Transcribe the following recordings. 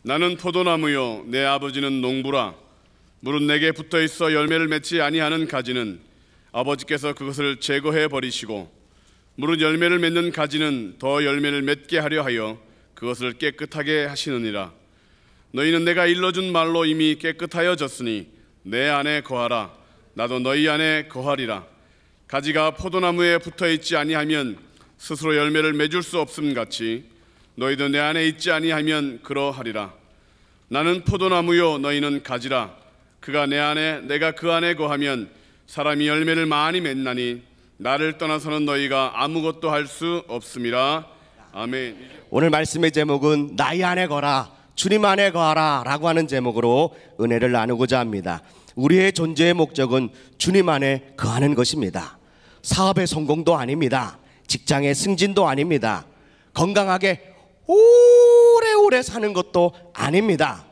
나는 포도나무요 내 아버지는 농부라. 무릇 내게 붙어있어 열매를 맺지 아니하는 가지는 아버지께서 그것을 제거해 버리시고, 무릇 열매를 맺는 가지는 더 열매를 맺게 하려 하여 그것을 깨끗하게 하시느니라. 너희는 내가 일러준 말로 이미 깨끗하여졌으니 내 안에 거하라. 나도 너희 안에 거하리라. 가지가 포도나무에 붙어있지 아니하면 스스로 열매를 맺을 수 없음 같이 너희도 내 안에 있지 아니하면 그러하리라. 나는 포도나무요 너희는 가지라. 그가 내 안에 내가 그 안에 거하면 사람이 열매를 많이 맺나니 나를 떠나서는 너희가 아무것도 할 수 없음이라. 아멘. 오늘 말씀의 제목은 나의 안에 거라, 주님 안에 거하라 라고 하는 제목으로 은혜를 나누고자 합니다. 우리의 존재의 목적은 주님 안에 거하는 것입니다. 사업의 성공도 아닙니다. 직장의 승진도 아닙니다. 건강하게 오래오래 사는 것도 아닙니다.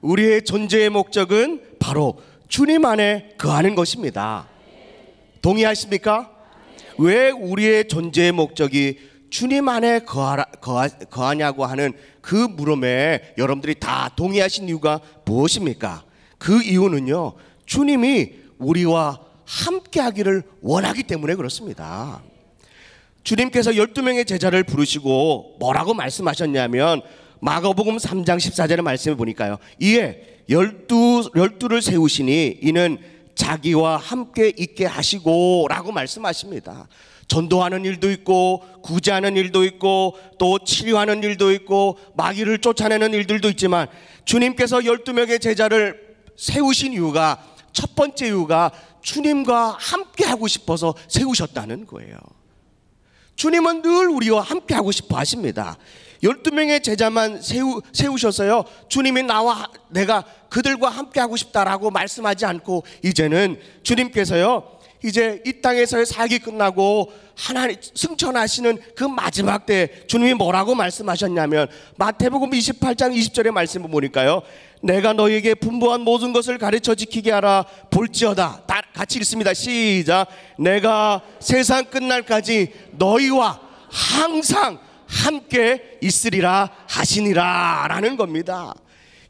우리의 존재의 목적은 바로 주님 안에 거하는 것입니다. 동의하십니까? 왜 우리의 존재의 목적이 주님 안에 거하냐고 하는 그 물음에 여러분들이 다 동의하신 이유가 무엇입니까? 그 이유는요, 주님이 우리와 함께 하기를 원하기 때문에 그렇습니다. 주님께서 12명의 제자를 부르시고 뭐라고 말씀하셨냐면, 마가복음 3장 14절의 말씀을 보니까요, 이에 열두를 세우시니 이는 자기와 함께 있게 하시고 라고 말씀하십니다. 전도하는 일도 있고 구제하는 일도 있고 또 치료하는 일도 있고 마귀를 쫓아내는 일들도 있지만, 주님께서 12명의 제자를 세우신 이유가, 첫 번째 이유가 주님과 함께 하고 싶어서 세우셨다는 거예요. 주님은 늘 우리와 함께 하고 싶어 하십니다. 12명의 제자만 세우셔서요, 주님이 내가 그들과 함께 하고 싶다라고 말씀하지 않고, 이제는 주님께서요, 이제 이 땅에서의 살기 끝나고 하나님 승천하시는 그 마지막 때 주님이 뭐라고 말씀하셨냐면, 마태복음 28장 20절의 말씀을 보니까요, 내가 너희에게 분부한 모든 것을 가르쳐 지키게 하라. 볼지어다. 다 같이 읽습니다. 시작. 내가 세상 끝날까지 너희와 항상 함께 있으리라 하시니라 라는 겁니다.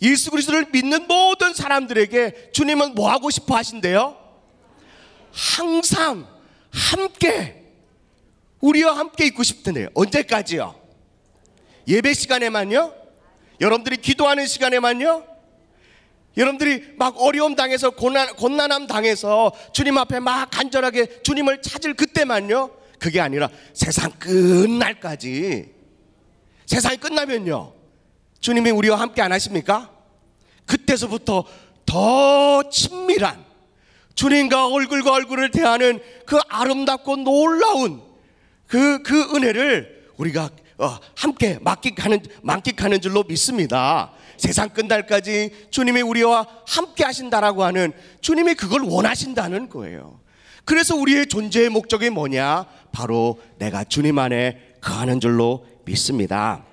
예수 그리스도를 믿는 모든 사람들에게 주님은 뭐 하고 싶어 하신대요? 항상 함께, 우리와 함께 있고 싶던데요. 언제까지요? 예배 시간에만요? 여러분들이 기도하는 시간에만요? 여러분들이 막 어려움 당해서 곤난함 당해서 주님 앞에 막 간절하게 주님을 찾을 그때만요? 그게 아니라 세상 끝날까지. 세상이 끝나면요, 주님이 우리와 함께 안 하십니까? 그때서부터 더 친밀한, 주님과 얼굴과 얼굴을 대하는 그 아름답고 놀라운 그 은혜를 우리가 함께 만끽하는 줄로 믿습니다. 세상 끝날까지 주님이 우리와 함께 하신다라고 하는, 주님이 그걸 원하신다는 거예요. 그래서 우리의 존재의 목적이 뭐냐? 바로 내가 주님 안에 거하는 줄로 믿습니다.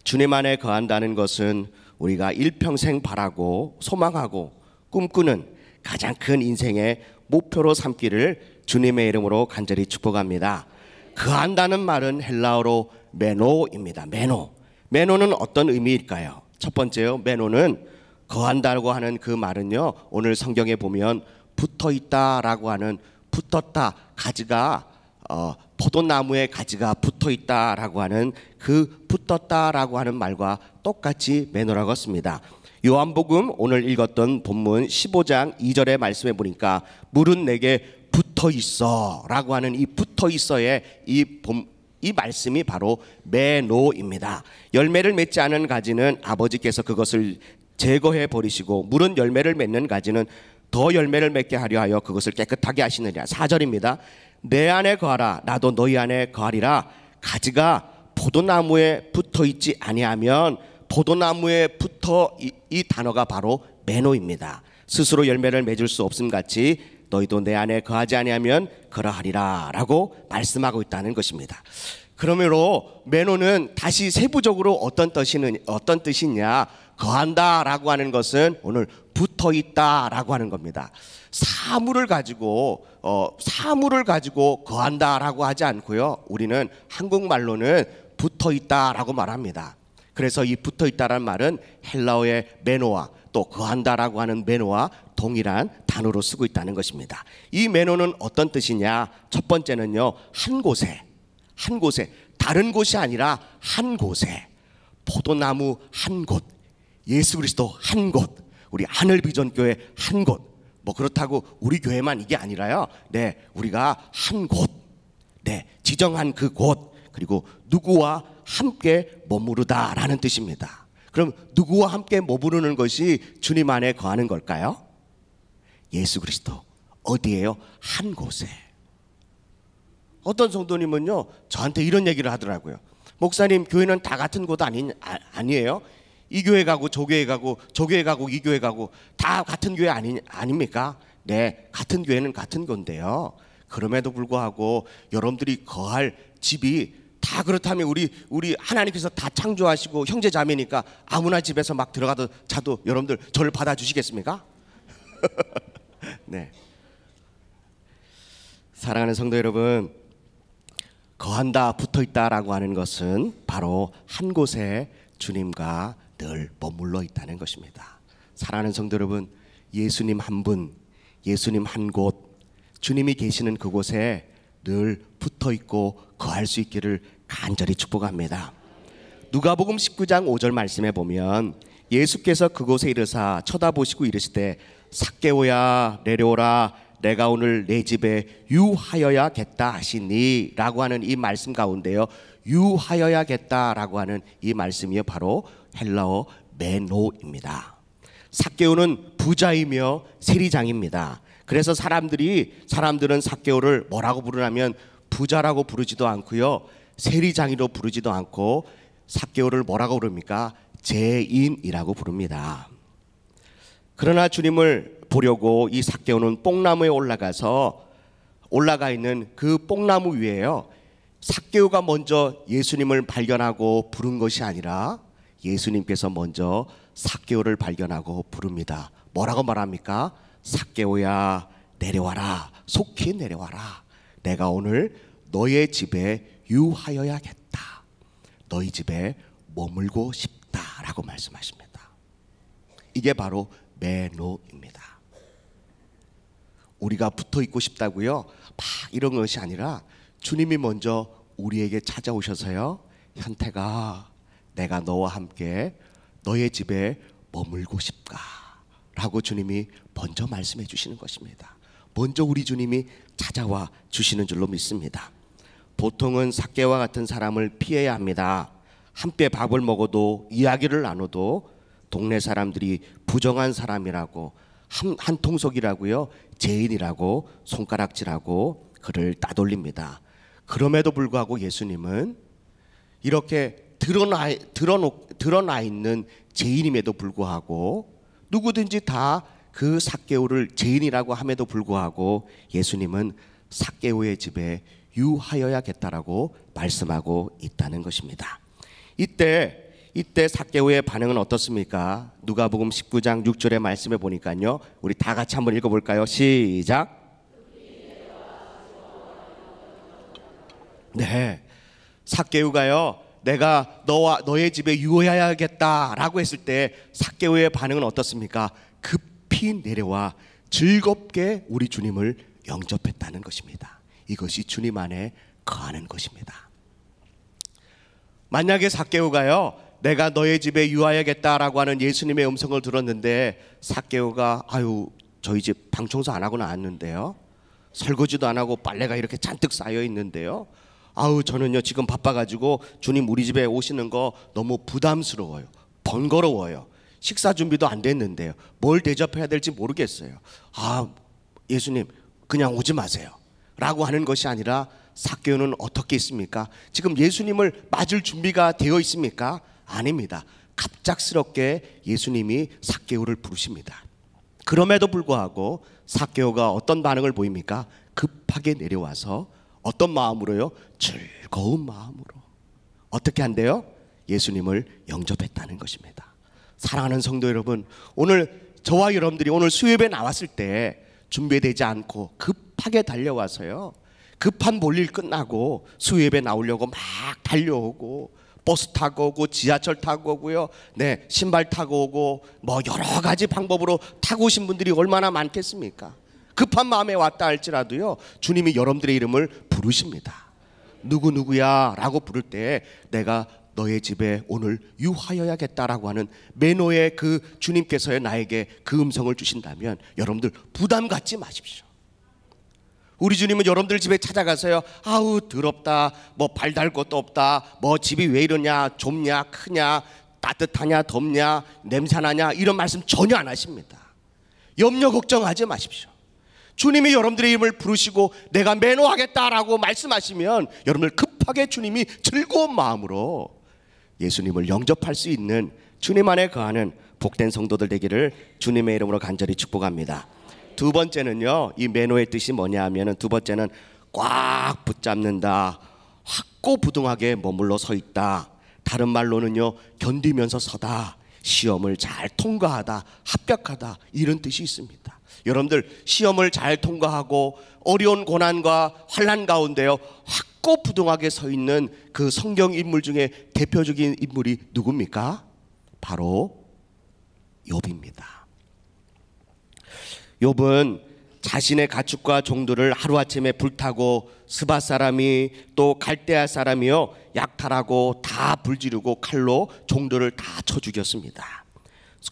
주님 안에 거한다는 것은 우리가 일평생 바라고 소망하고 꿈꾸는 가장 큰 인생의 목표로 삼기를 주님의 이름으로 간절히 축복합니다. 거한다는 말은 헬라어로 메노입니다. 메노는 어떤 의미일까요? 첫 번째요, 메노는 거한다고 하는 그 말은요, 오늘 성경에 보면 붙어있다라고 하는, 붙었다, 가지가 포도나무에 가지가 붙어있다라고 하는 그 붙었다라고 하는 말과 똑같이 메노라고 했습니다. 요한복음 오늘 읽었던 본문 15장 2절의 말씀에 보니까, 물은 내게 붙어있어 라고 하는 이 붙어있어의 이 말씀이 바로 메노입니다. 열매를 맺지 않은 가지는 아버지께서 그것을 제거해 버리시고, 물은 열매를 맺는 가지는 더 열매를 맺게 하려 하여 그것을 깨끗하게 하시느니라. 4절입니다. 내 안에 거하라. 나도 너희 안에 거하리라. 가지가 포도나무에 붙어있지 아니하면, 포도나무에 붙어, 이 단어가 바로 메노입니다. 스스로 열매를 맺을 수 없음 같이 너희도 내 안에 거하지 아니하면 그러하리라 라고 말씀하고 있다는 것입니다. 그러므로 메노는 다시 세부적으로 어떤 뜻이냐, 거한다 라고 하는 것은 오늘 붙어있다 라고 하는 겁니다. 사물을 가지고 거한다 라고 하지 않고요, 우리는 한국말로는 붙어있다 라고 말합니다. 그래서 이 붙어있다란 말은 헬라어의 메노와 또 거한다라고 하는 메노와 동일한 단어로 쓰고 있다는 것입니다. 이 메노는 어떤 뜻이냐? 첫 번째는요, 한 곳에 다른 곳이 아니라 한 곳에, 포도나무 한 곳, 예수 그리스도 한 곳, 우리 하늘비전교회 한 곳, 뭐 그렇다고 우리 교회만 이게 아니라요, 네, 우리가 한 곳, 네, 지정한 그 곳, 그리고 누구와 함께 머무르다라는 뜻입니다. 그럼 누구와 함께 머무르는 것이 주님 안에 거하는 걸까요? 예수 그리스도 어디에요? 한 곳에. 어떤 성도님은요, 저한테 이런 얘기를 하더라고요. 목사님, 교회는 다 같은 곳 아니에요? 이 교회 가고 저 교회 가고 저 교회 가고 이 교회 가고 다 같은 교회 아닙니까? 네, 같은 교회는 같은 건데요, 그럼에도 불구하고 여러분들이 거할 집이 다 그렇다면 우리 하나님께서 다 창조하시고 형제 자매니까 아무나 집에서 막 들어가도 자도 여러분들 저를 받아주시겠습니까? 네. 사랑하는 성도 여러분, 거한다, 붙어있다라고 하는 것은 바로 한 곳에 주님과 늘 머물러 있다는 것입니다. 사랑하는 성도 여러분, 예수님 한 분, 예수님 한 곳, 주님이 계시는 그곳에 늘 붙어있고 거할 수 있기를 간절히 축복합니다. 누가복음 19장 5절 말씀에 보면 예수께서 그곳에 이르사 쳐다보시고 이르시되 삭개오야 내려오라, 내가 오늘 내 집에 유하여야겠다 하시니 라고 하는 이 말씀 가운데요, 유하여야겠다라고 하는 이 말씀이 바로 헬라어 메노입니다. 삭개오는 부자이며 세리장입니다. 그래서 사람들은 삭개오를 뭐라고 부르냐면 부자라고 부르지도 않고요, 세리장이로 부르지도 않고 삭개오를 뭐라고 부릅니까? 죄인이라고 부릅니다. 그러나 주님을 보려고 이 삭개오는 뽕나무에 올라가 있는 그 뽕나무 위에요, 삭개오가 먼저 예수님을 발견하고 부른 것이 아니라 예수님께서 먼저 삭개오를 발견하고 부릅니다. 뭐라고 말합니까? 삭개오야 내려와라, 속히 내려와라, 내가 오늘 너의 집에 유하여야겠다, 너희 집에 머물고 싶다라고 말씀하십니다. 이게 바로 메노입니다. 우리가 붙어 있고 싶다고요, 막 이런 것이 아니라 주님이 먼저 우리에게 찾아오셔서요, 현태가 내가 너와 함께 너의 집에 머물고 싶다 라고 주님이 먼저 말씀해 주시는 것입니다. 먼저 우리 주님이 찾아와 주시는 줄로 믿습니다. 보통은 삭개와 같은 사람을 피해야 합니다. 함께 밥을 먹어도 이야기를 나눠도 동네 사람들이 부정한 사람이라고, 한 통속이라고요, 죄인이라고 손가락질하고 그를 따돌립니다. 그럼에도 불구하고 예수님은 이렇게 드러나 있는 죄인임에도 불구하고, 누구든지 다 그 삭개오를 죄인이라고 함에도 불구하고 예수님은 삭개오의 집에 유하여야겠다라고 말씀하고 있다는 것입니다. 이때 삭개오의 반응은 어떻습니까? 누가복음 19장 6절의 말씀에 보니까요, 우리 다 같이 한번 읽어볼까요? 시작. 네, 삭개오가요, 내가 너의 집에 유하여야겠다라고 했을 때 삭개오의 반응은 어떻습니까? 급히 내려와 즐겁게 우리 주님을 영접했다는 것입니다. 이것이 주님 안에 거하는 것입니다. 만약에 삭개오가요, 내가 너의 집에 유하여야겠다라고 하는 예수님의 음성을 들었는데 삭개오가 저희 집 방 청소 안 하고 나왔는데요, 설거지도 안 하고 빨래가 이렇게 잔뜩 쌓여 있는데요, 저는요 지금 바빠가지고 주님 우리 집에 오시는 거 너무 부담스러워요, 번거로워요, 식사 준비도 안 됐는데요, 뭘 대접해야 될지 모르겠어요, 예수님 그냥 오지 마세요 라고 하는 것이 아니라 삭개오는 어떻게 있습니까? 지금 예수님을 맞을 준비가 되어 있습니까? 아닙니다. 갑작스럽게 예수님이 삭개오를 부르십니다. 그럼에도 불구하고 삭개오가 어떤 반응을 보입니까? 급하게 내려와서 어떤 마음으로요? 즐거운 마음으로 어떻게 한대요? 예수님을 영접했다는 것입니다. 사랑하는 성도 여러분, 오늘 저와 여러분들이 오늘 수요예배 나왔을 때 준비되지 않고 급하게 달려와서요, 급한 볼일 끝나고 수요예배 나오려고 막 달려오고 버스 타고 오고 지하철 타고 오고요. 네, 신발 타고 오고 뭐 여러 가지 방법으로 타고 오신 분들이 얼마나 많겠습니까? 급한 마음에 왔다 할지라도요, 주님이 여러분들의 이름을 부르십니다. 누구누구야 라고 부를 때 내가 너의 집에 오늘 유하여야겠다라고 하는 매너의 그 주님께서의 나에게 그 음성을 주신다면 여러분들 부담 갖지 마십시오. 우리 주님은 여러분들 집에 찾아가서요, 아우 더럽다, 뭐 발 달 것도 없다, 뭐 집이 왜 이러냐, 좁냐, 크냐, 따뜻하냐, 덥냐, 냄새나냐, 이런 말씀 전혀 안 하십니다. 염려 걱정하지 마십시오. 주님이 여러분들의 이름을 부르시고 내가 매너하겠다라고 말씀하시면 여러분들 급하게 주님이 즐거운 마음으로 예수님을 영접할 수 있는, 주님 안에 거하는 복된 성도들 되기를 주님의 이름으로 간절히 축복합니다. 두 번째는요, 이 매너의 뜻이 뭐냐 하면은, 두 번째는 꽉 붙잡는다, 확고부동하게 머물러 서 있다, 다른 말로는요 견디면서 서다, 시험을 잘 통과하다, 합격하다, 이런 뜻이 있습니다. 여러분들 시험을 잘 통과하고 어려운 고난과 환난 가운데요 확고부동하게 서 있는 그 성경 인물 중에 대표적인 인물이 누굽니까? 바로 욥입니다. 욥은 자신의 가축과 종들을 하루아침에 불타고 스바 사람이 또 갈대아 사람이요 약탈하고 다 불지르고 칼로 종들을 다 쳐 죽였습니다.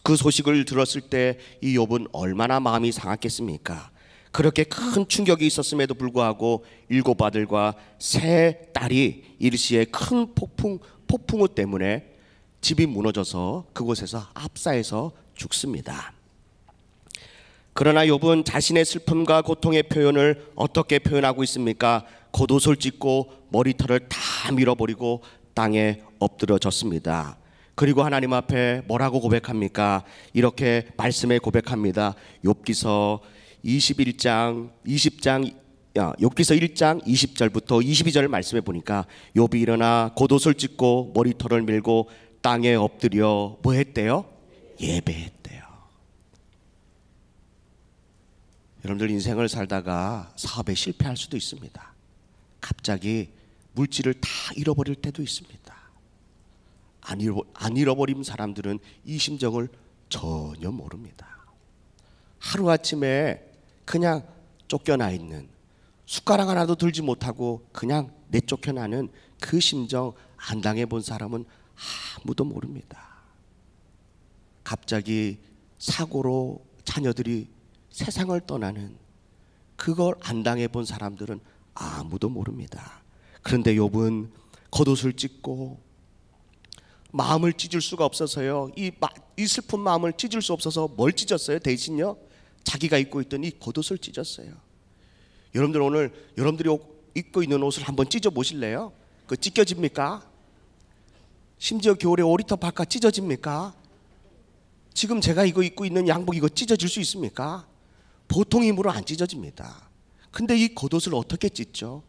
그 소식을 들었을 때 이 욥은 얼마나 마음이 상했겠습니까? 그렇게 큰 충격이 있었음에도 불구하고 7 아들과 3 딸이 일시에 큰 폭풍우 때문에 집이 무너져서 그곳에서 압사해서 죽습니다. 그러나 욥은 자신의 슬픔과 고통의 표현을 어떻게 표현하고 있습니까? 겉옷을 찢고 머리털을 다 밀어버리고 땅에 엎드려졌습니다. 그리고 하나님 앞에 뭐라고 고백합니까? 이렇게 말씀에 고백합니다. 욥기서 1장 20절부터 22절 말씀에 보니까 욥이 일어나 겉옷을 찢고 머리털을 밀고 땅에 엎드려 뭐 했대요? 예배했대요. 여러분들 인생을 살다가 사업에 실패할 수도 있습니다. 갑자기 물질을 다 잃어버릴 때도 있습니다. 안 잃어버린 사람들은 이 심정을 전혀 모릅니다. 하루아침에 그냥 쫓겨나 있는, 숟가락 하나도 들지 못하고 그냥 내쫓겨나는 그 심정 안 당해본 사람은 아무도 모릅니다. 갑자기 사고로 자녀들이 세상을 떠나는, 그걸 안 당해본 사람들은 아무도 모릅니다. 그런데 욥은 겉옷을 찢고 마음을 찢을 수가 없어서요, 이 슬픈 마음을 찢을 수 없어서 뭘 찢었어요? 대신요 자기가 입고 있던 이 겉옷을 찢었어요. 여러분들 오늘 여러분들이 입고 있는 옷을 한번 찢어 보실래요? 그거 찢겨집니까? 심지어 겨울에 오리터 파카 찢어집니까? 지금 제가 이거 입고 있는 양복 이거 찢어질 수 있습니까? 보통 힘으로 안 찢어집니다. 근데 이 겉옷을 어떻게 찢죠?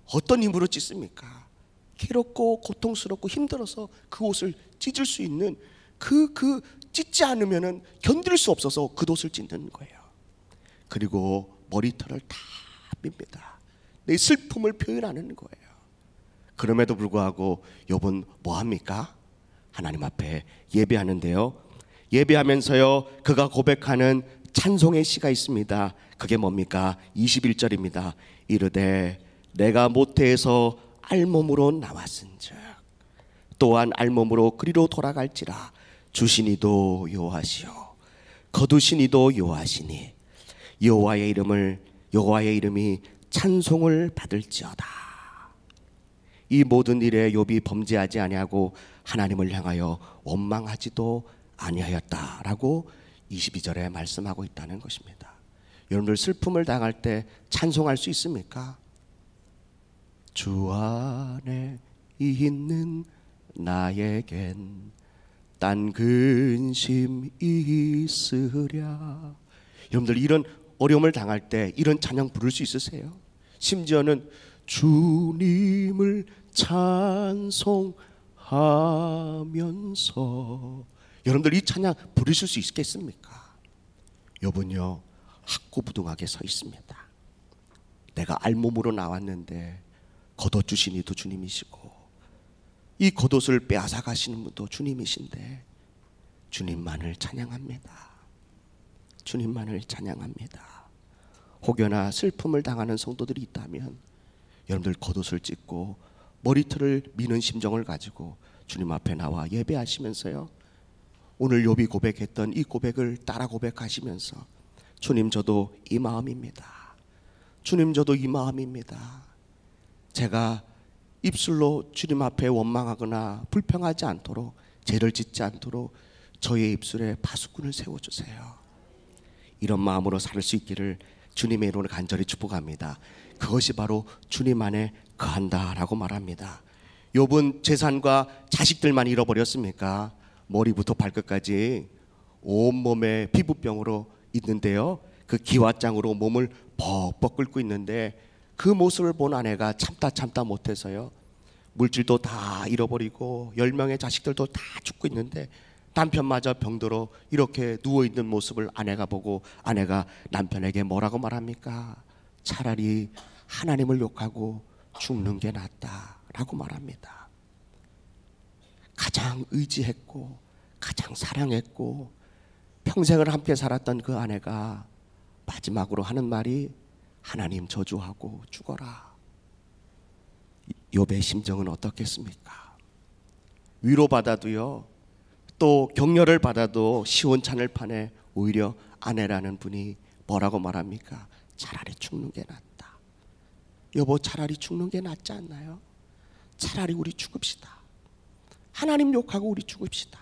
어떤 힘으로 찢습니까? 괴롭고 고통스럽고 힘들어서 그 옷을 찢을 수 있는 그 찢지 않으면은 견딜 수 없어서 그 옷을 찢는 거예요. 그리고 머리털을 다 밉니다. 내 슬픔을 표현하는 거예요. 그럼에도 불구하고 욥은 뭐 합니까? 하나님 앞에 예배하는데요, 예배하면서요 그가 고백하는 찬송의 시가 있습니다. 그게 뭡니까? 21절입니다. 이르되 내가 모태에서 알몸으로 나왔은즉 또한 알몸으로 그리로 돌아갈지라 주시니도 여호와시오 거두시니도 여호와시니 여호와의 이름이 찬송을 받을지어다. 이 모든 일에 욥이 범죄하지 아니하고 하나님을 향하여 원망하지도 아니하였다라고 22절에 말씀하고 있다는 것입니다. 여러분들 슬픔을 당할 때 찬송할 수 있습니까? 주 안에 있는 나에겐 딴 근심 있으랴. 여러분들 이런 어려움을 당할 때 이런 찬양 부를 수 있으세요? 심지어는 주님을 찬송하면서 여러분들 이 찬양 부르실 수 있겠습니까? 욥은요 확고부동하게 서 있습니다. 내가 알몸으로 나왔는데 걷어주신 이도 주님이시고 이 겉옷을 빼앗아 가시는 분도 주님이신데 주님만을 찬양합니다. 주님만을 찬양합니다. 혹여나 슬픔을 당하는 성도들이 있다면 여러분들 겉옷을 찢고 머리털을 미는 심정을 가지고 주님 앞에 나와 예배하시면서요, 오늘 욥이 고백했던 이 고백을 따라 고백하시면서 주님 저도 이 마음입니다. 주님 저도 이 마음입니다. 제가 입술로 주님 앞에 원망하거나 불평하지 않도록, 죄를 짓지 않도록 저의 입술에 파수꾼을 세워주세요. 이런 마음으로 살 수 있기를 주님의 이름으로 간절히 축복합니다. 그것이 바로 주님 안에 거한다라고 말합니다. 욥은 재산과 자식들만 잃어버렸습니까? 머리부터 발끝까지 온몸에 피부병으로 있는데요, 그 기와장으로 몸을 벅벅 끓고 있는데 그 모습을 본 아내가 참다 못해서요, 물질도 다 잃어버리고 10명의 자식들도 다 죽고 있는데 남편마저 병들어 이렇게 누워있는 모습을 아내가 보고 아내가 남편에게 뭐라고 말합니까? 차라리 하나님을 욕하고 죽는 게 낫다라고 말합니다. 가장 의지했고 가장 사랑했고 평생을 함께 살았던 그 아내가 마지막으로 하는 말이 하나님 저주하고 죽어라. 욥의 심정은 어떻겠습니까? 위로받아도요, 또 격려를 받아도 시원찮을 판에 오히려 아내라는 분이 뭐라고 말합니까? 차라리 죽는 게 낫다. 여보, 차라리 죽는 게 낫지 않나요? 차라리 우리 죽읍시다. 하나님 욕하고 우리 죽읍시다.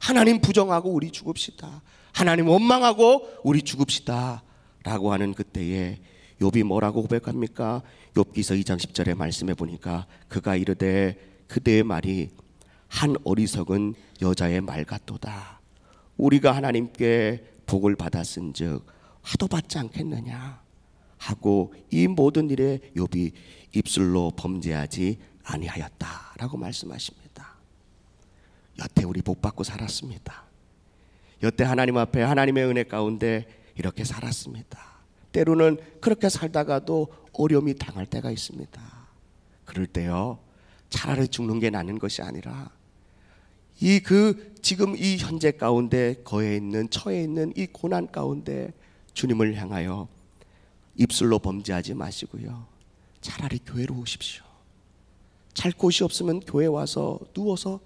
하나님 부정하고 우리 죽읍시다. 하나님 원망하고 우리 죽읍시다 라고 하는 그때에 욥이 뭐라고 고백합니까? 욥기서 2장 10절의 말씀에 보니까 그가 이르되 그대의 말이 한 어리석은 여자의 말 같도다. 우리가 하나님께 복을 받았은즉 화도 받지 않겠느냐 하고 이 모든 일에 욥이 입술로 범죄하지 아니하였다라고 말씀하십니다. 여태 우리 복 받고 살았습니다. 여태 하나님 앞에 하나님의 은혜 가운데 이렇게 살았습니다. 때로는 그렇게 살다가도 어려움이 당할 때가 있습니다. 그럴 때요, 차라리 죽는 게 낫는 것이 아니라 지금 이 현재 가운데 처해 있는 이 고난 가운데 주님을 향하여 입술로 범죄하지 마시고요, 차라리 교회로 오십시오. 잘 곳이 없으면 교회 와서 누워서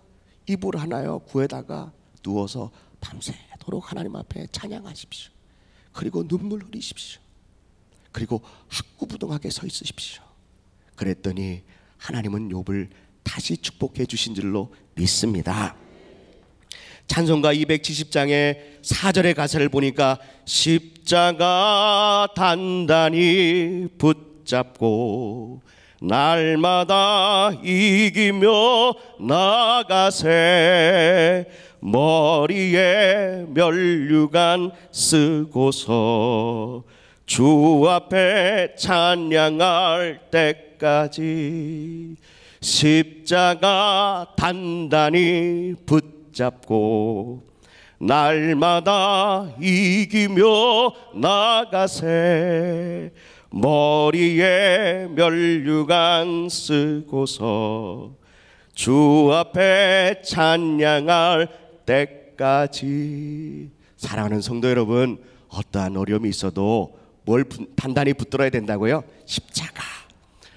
이불 하나요 구에다가 누워서 밤새도록 하나님 앞에 찬양하십시오. 그리고 눈물 흘리십시오. 그리고 학구부동하게 서 있으십시오. 그랬더니 하나님은 욥을 다시 축복해 주신 줄로 믿습니다. 찬송가 270장의 4절의 가사를 보니까 십자가 단단히 붙잡고 날마다 이기며 나가세 머리에 면류관 쓰고서 주 앞에 찬양할 때까지 십자가 단단히 붙잡고 날마다 이기며 나가세 머리에 면류관 쓰고서 주 앞에 찬양할 때까지. 사랑하는 성도 여러분, 어떠한 어려움이 있어도 뭘 단단히 붙들어야 된다고요? 십자가.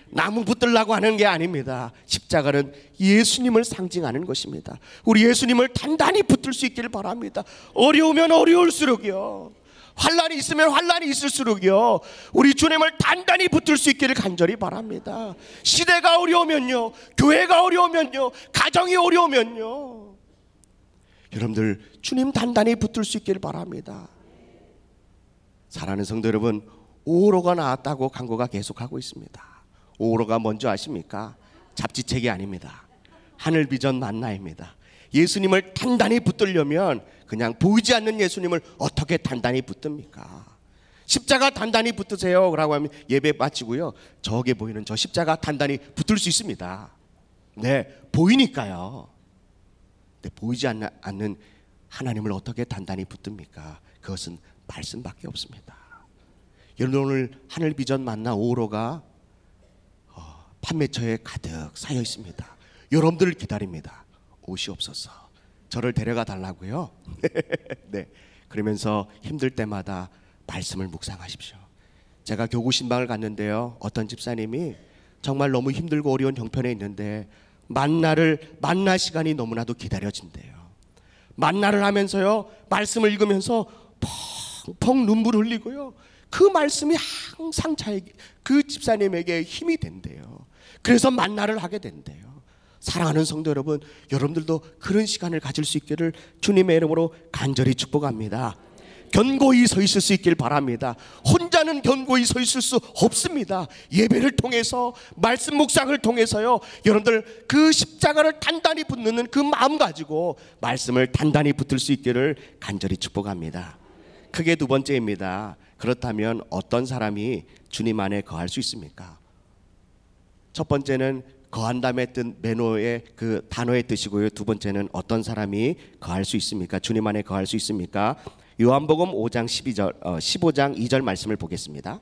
나무 붙들라고 하는 게 아닙니다. 십자가는 예수님을 상징하는 것입니다. 우리 예수님을 단단히 붙들 수 있기를 바랍니다. 어려우면 어려울수록요, 환난이 있으면 환난이 있을수록요, 우리 주님을 단단히 붙들 수 있기를 간절히 바랍니다. 시대가 어려우면요, 교회가 어려우면요, 가정이 어려우면요, 여러분들 주님 단단히 붙들 수 있기를 바랍니다. 사랑하는 성도 여러분, 5호로가 나왔다고 광고가 계속하고 있습니다. 5호로가 뭔지 아십니까? 잡지책이 아닙니다. 하늘비전 만나입니다. 예수님을 단단히 붙들려면 그냥 보이지 않는 예수님을 어떻게 단단히 붙듭니까? 십자가 단단히 붙으세요 라고 하면 예배 마치고요, 저게 보이는 저 십자가 단단히 붙들 수 있습니다. 네, 보이니까요. 근데 보이지 않는 하나님을 어떻게 단단히 붙듭니까? 그것은 말씀밖에 없습니다. 여러분, 오늘 하늘비전 만나 5호로가 판매처에 가득 쌓여 있습니다. 여러분들을 기다립니다. 오시옵소서. 저를 데려가 달라고요. 네. 그러면서 힘들 때마다 말씀을 묵상하십시오. 제가 교구 신방을 갔는데요, 어떤 집사님이 정말 너무 힘들고 어려운 형편에 있는데 만나 시간이 너무나도 기다려진대요. 만나를 하면서요, 말씀을 읽으면서 펑펑 눈물 흘리고요, 그 말씀이 항상 그 집사님에게 힘이 된대요. 그래서 만나를 하게 된대요. 사랑하는 성도 여러분, 여러분들도 그런 시간을 가질 수 있기를 주님의 이름으로 간절히 축복합니다. 견고히 서 있을 수 있길 바랍니다. 혼자는 견고히 서 있을 수 없습니다. 예배를 통해서, 말씀 묵상을 통해서요, 여러분들 그 십자가를 단단히 붙는 그 마음 가지고 말씀을 단단히 붙들 수 있기를 간절히 축복합니다. 크게 두 번째입니다. 그렇다면 어떤 사람이 주님 안에 거할 수 있습니까? 첫 번째는 거한다의 뜻, 매노의 그 단어의 뜻이고요. 두 번째는 어떤 사람이 거할 수 있습니까? 주님 안에 거할 수 있습니까? 요한복음 5장 15장 2절 말씀을 보겠습니다.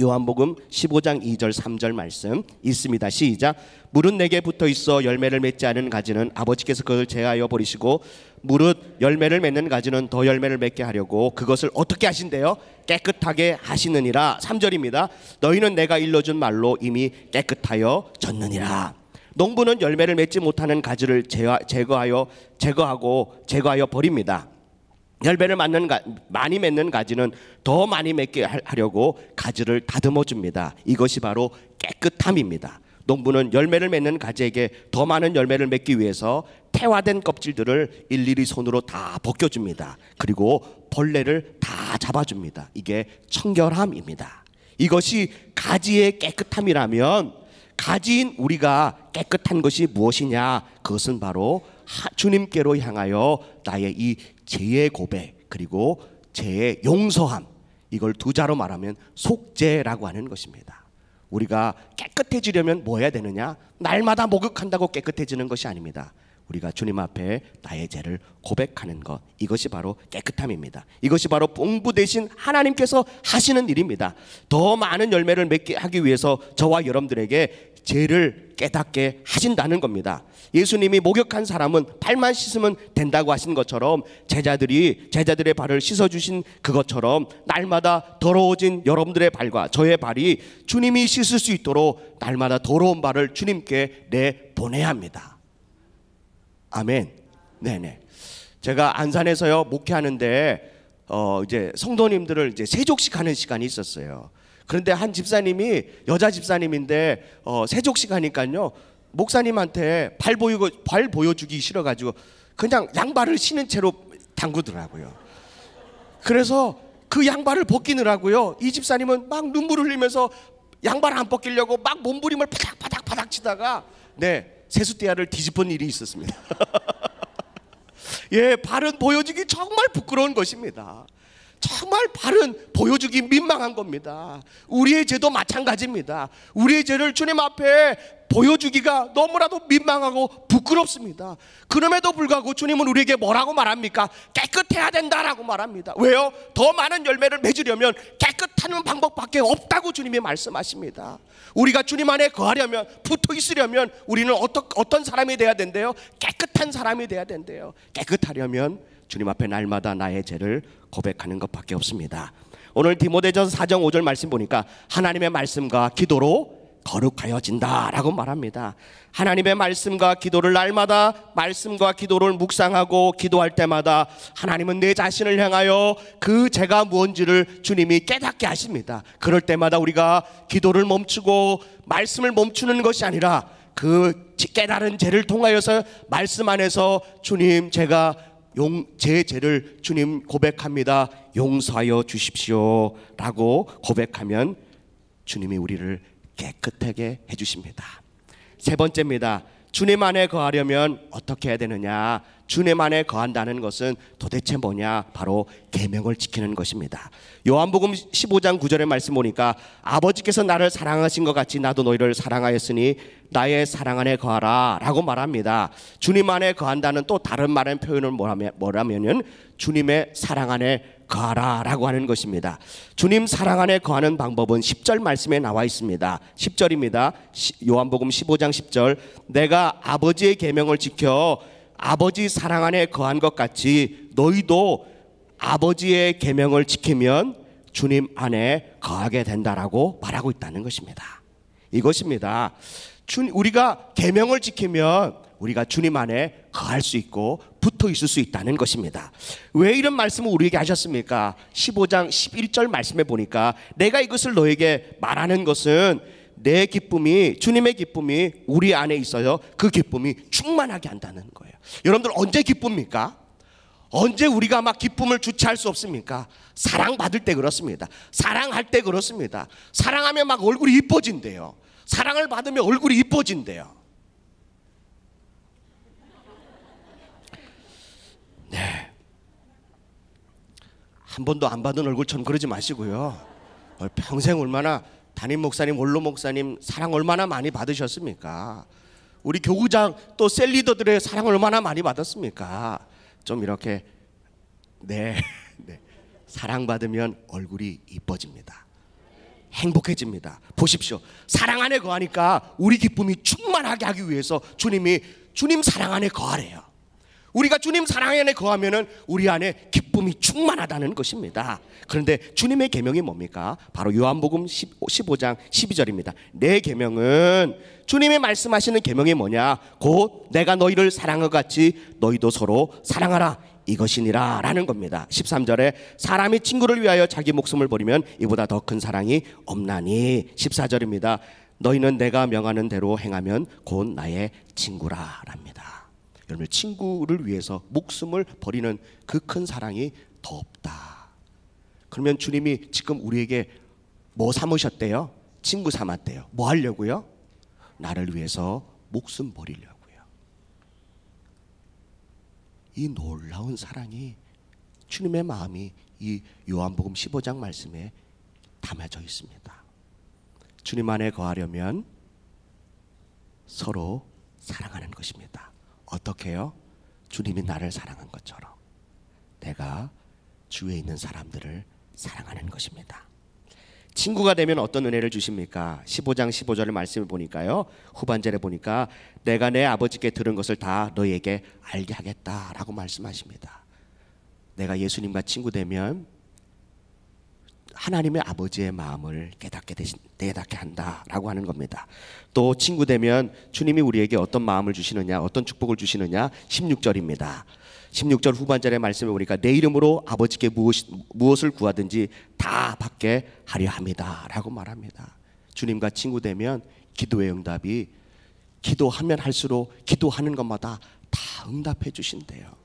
요한복음 15장 2절 3절 말씀 있습니다. 시작. 무릇 내게 붙어 있어 열매를 맺지 않은 가지는 아버지께서 그것을 제하여 버리시고 무릇 열매를 맺는 가지는 더 열매를 맺게 하려고 그것을 어떻게 하신대요? 깨끗하게 하시느니라. 3절입니다. 너희는 내가 일러준 말로 이미 깨끗하여 졌느니라. 농부는 열매를 맺지 못하는 가지를 제거하여 버립니다. 열매를 많이 맺는 가지는 더 많이 맺게 하려고 가지를 다듬어 줍니다. 이것이 바로 깨끗함입니다. 농부는 열매를 맺는 가지에게 더 많은 열매를 맺기 위해서 태화된 껍질들을 일일이 손으로 다 벗겨줍니다. 그리고 벌레를 다 잡아줍니다. 이게 청결함입니다. 이것이 가지의 깨끗함이라면 가지인 우리가 깨끗한 것이 무엇이냐? 그것은 바로 주님께로 향하여 나의 이 죄의 고백, 그리고 죄의 용서함, 이걸 두 자로 말하면 속죄라고 하는 것입니다. 우리가 깨끗해지려면 뭐 해야 되느냐? 날마다 목욕한다고 깨끗해지는 것이 아닙니다. 우리가 주님 앞에 나의 죄를 고백하는 것, 이것이 바로 깨끗함입니다. 이것이 바로 농부 대신 하나님께서 하시는 일입니다. 더 많은 열매를 맺게 하기 위해서 저와 여러분들에게 죄를 깨닫게 하신다는 겁니다. 예수님이 목욕한 사람은 발만 씻으면 된다고 하신 것처럼 제자들의 발을 씻어주신 그것처럼 날마다 더러워진 여러분들의 발과 저의 발이 주님이 씻을 수 있도록 날마다 더러운 발을 주님께 내보내야 합니다. 아멘. 네네. 제가 안산에서요 목회하는데 이제 성도님들을 이제 세족식 하는 시간이 있었어요. 그런데 한 집사님이 여자 집사님인데 세족식 하니까요 목사님한테 발 보여주기 싫어가지고 그냥 양발을 신은 채로 담그더라고요. 그래서 그 양발을 벗기느라고요 이 집사님은 막 눈물 흘리면서 양발 안 벗기려고 막 몸부림을 파닥파닥 치다가 세숫대야를 뒤집은 일이 있었습니다. 예, 발은 보여주기 정말 부끄러운 것입니다. 정말 발은 보여주기 민망한 겁니다. 우리의 죄도 마찬가지입니다. 우리의 죄를 주님 앞에 보여주기가 너무나도 민망하고 부끄럽습니다. 그럼에도 불구하고 주님은 우리에게 뭐라고 말합니까? 깨끗해야 된다라고 말합니다. 왜요? 더 많은 열매를 맺으려면 깨끗한 방법밖에 없다고 주님이 말씀하십니다. 우리가 주님 안에 거하려면, 붙어 있으려면 우리는 어떤 사람이 돼야 된대요? 깨끗한 사람이 돼야 된대요. 깨끗하려면 주님 앞에 날마다 나의 죄를 고백하는 것밖에 없습니다. 오늘 디모데전서 4장 5절 말씀 보니까 하나님의 말씀과 기도로 거룩하여진다라고 말합니다. 하나님의 말씀과 기도를 날마다 말씀과 기도를 묵상하고 기도할 때마다 하나님은 내 자신을 향하여 그 죄가 무엇인지를 주님이 깨닫게 하십니다. 그럴 때마다 우리가 기도를 멈추고 말씀을 멈추는 것이 아니라 그 깨달은 죄를 통하여서 말씀 안에서 주님 제가 제 죄를 주님 고백합니다. 용서하여 주십시오 라고 고백하면 주님이 우리를 깨끗하게 해주십니다. 세 번째입니다. 주님 안에 거하려면 어떻게 해야 되느냐? 주님 안에 거한다는 것은 도대체 뭐냐? 바로 계명을 지키는 것입니다. 요한복음 15장 9절의 말씀 보니까 아버지께서 나를 사랑하신 것 같이 나도 너희를 사랑하였으니 나의 사랑 안에 거하라 라고 말합니다. 주님 안에 거한다는 또 다른 말의 표현을 뭐라면은 주님의 사랑 안에 거하라 라고 하는 것입니다. 주님 사랑 안에 거하는 방법은 10절 말씀에 나와 있습니다. 10절입니다. 요한복음 15장 10절, 내가 아버지의 계명을 지켜 아버지 사랑 안에 거한 것 같이 너희도 아버지의 계명을 지키면 주님 안에 거하게 된다라고 말하고 있다는 것입니다. 이것입니다. 우리가 계명을 지키면 우리가 주님 안에 거할 수 있고 붙어 있을 수 있다는 것입니다. 왜 이런 말씀을 우리에게 하셨습니까? 15장 11절 말씀에 보니까 내가 이것을 너에게 말하는 것은 내 기쁨이, 주님의 기쁨이 우리 안에 있어요. 그 기쁨이 충만하게 한다는 거예요. 여러분들 언제 기쁩니까? 언제 우리가 막 기쁨을 주체할 수 없습니까? 사랑받을 때 그렇습니다. 사랑할 때 그렇습니다. 사랑하면 막 얼굴이 이뻐진대요. 사랑을 받으면 얼굴이 이뻐진대요. 네, 한 번도 안 받은 얼굴처럼 그러지 마시고요. 평생 얼마나 담임 목사님, 원로 목사님 사랑 얼마나 많이 받으셨습니까? 우리 교구장 또 셀리더들의 사랑 얼마나 많이 받았습니까? 좀 이렇게 네, 사랑받으면 얼굴이 이뻐집니다. 행복해집니다. 보십시오. 사랑 안에 거하니까 우리 기쁨이 충만하게 하기 위해서 주님이 주님 사랑 안에 거하래요. 우리가 주님 사랑 안에 거하면은 우리 안에 기쁨이 충만하다는 것입니다. 그런데 주님의 계명이 뭡니까? 바로 요한복음 15장 12절입니다. 내 계명은, 주님이 말씀하시는 계명이 뭐냐? 곧 내가 너희를 사랑한 것 같이 너희도 서로 사랑하라 이것이니라 라는 겁니다. 13절에 사람이 친구를 위하여 자기 목숨을 버리면 이보다 더 큰 사랑이 없나니. 14절입니다. 너희는 내가 명하는 대로 행하면 곧 나의 친구라 랍니다. 여러분, 친구를 위해서 목숨을 버리는 그 큰 사랑이 더 없다. 그러면 주님이 지금 우리에게 뭐 삼으셨대요? 친구 삼았대요. 뭐 하려고요? 나를 위해서 목숨 버리려고요. 이 놀라운 사랑이, 주님의 마음이 이 요한복음 15장 말씀에 담아져 있습니다. 주님 안에 거하려면 서로 사랑하는 것입니다. 어떻게 해요? 주님이 나를 사랑한 것처럼 내가 주위에 있는 사람들을 사랑하는 것입니다. 친구가 되면 어떤 은혜를 주십니까? 15장 15절의 말씀을 보니까요, 후반절에 보니까 내가 내 아버지께 들은 것을 다 너희에게 알게 하겠다라고 말씀하십니다. 내가 예수님과 친구 되면 하나님의 아버지의 마음을 깨닫게 한다라고 하는 겁니다. 또 친구 되면 주님이 우리에게 어떤 마음을 주시느냐, 어떤 축복을 주시느냐, 16절입니다. 16절 후반절의 말씀에 보니까 내 이름으로 아버지께 무엇을 구하든지 다 받게 하려 합니다 라고 말합니다. 주님과 친구 되면 기도의 응답이, 기도하면 할수록 기도하는 것마다 다 응답해 주신대요.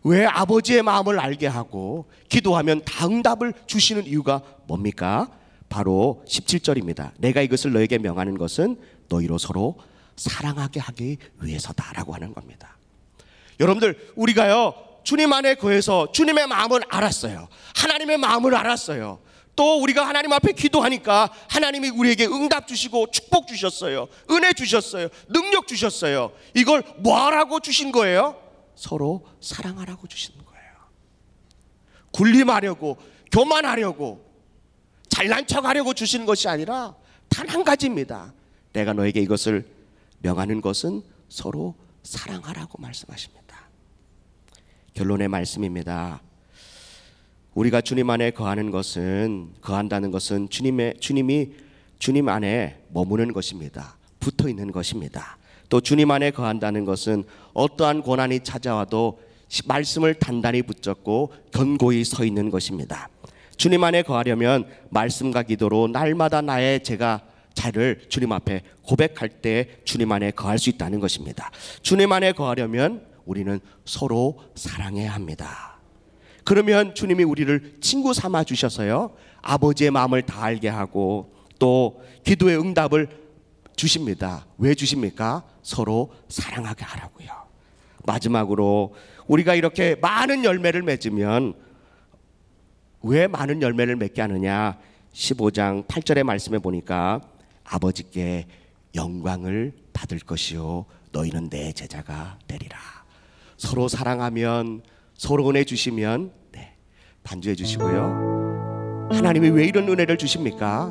왜 아버지의 마음을 알게 하고 기도하면 다 응답을 주시는 이유가 뭡니까? 바로 17절입니다. 내가 이것을 너에게 명하는 것은 너희로 서로 사랑하게 하기 위해서다라고 하는 겁니다. 여러분들, 우리가요 주님 안에 거해서 주님의 마음을 알았어요. 하나님의 마음을 알았어요. 또 우리가 하나님 앞에 기도하니까 하나님이 우리에게 응답 주시고 축복 주셨어요. 은혜 주셨어요. 능력 주셨어요. 이걸 뭐하라고 주신 거예요? 서로 사랑하라고 주신 거예요. 군림하려고, 교만하려고, 잘난 척하려고 주신 것이 아니라 단 한 가지입니다. 내가 너에게 이것을 명하는 것은 서로 사랑하라고 말씀하십니다. 결론의 말씀입니다. 우리가 주님 안에 거한다는 것은 주님이 주님 안에 머무는 것입니다. 붙어 있는 것입니다. 또 주님 안에 거한다는 것은 어떠한 고난이 찾아와도 말씀을 단단히 붙잡고 견고히 서 있는 것입니다. 주님 안에 거하려면 말씀과 기도로 날마다 나의 죄를 주님 앞에 고백할 때 주님 안에 거할 수 있다는 것입니다. 주님 안에 거하려면 우리는 서로 사랑해야 합니다. 그러면 주님이 우리를 친구 삼아 주셔서요, 아버지의 마음을 다 알게 하고 또 기도의 응답을 주십니다. 왜 주십니까? 서로 사랑하게 하라고요. 마지막으로 우리가 이렇게 많은 열매를 맺으면 왜 많은 열매를 맺게 하느냐? 15장 8절의 말씀에 보니까 아버지께 영광을 받을 것이요 너희는 내 제자가 되리라. 서로 사랑하면, 서로 은혜 주시면, 네, 반주해 주시고요. 하나님이 왜 이런 은혜를 주십니까?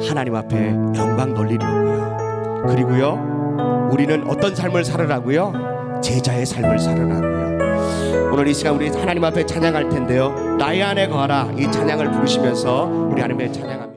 하나님 앞에 영광 돌리려고요. 그리고요, 우리는 어떤 삶을 살으라고요? 제자의 삶을 살으라고요. 오늘 이 시간 우리 하나님 앞에 찬양할 텐데요. 나의 안에 거하라, 이 찬양을 부르시면서 우리 하나님의 찬양합니다.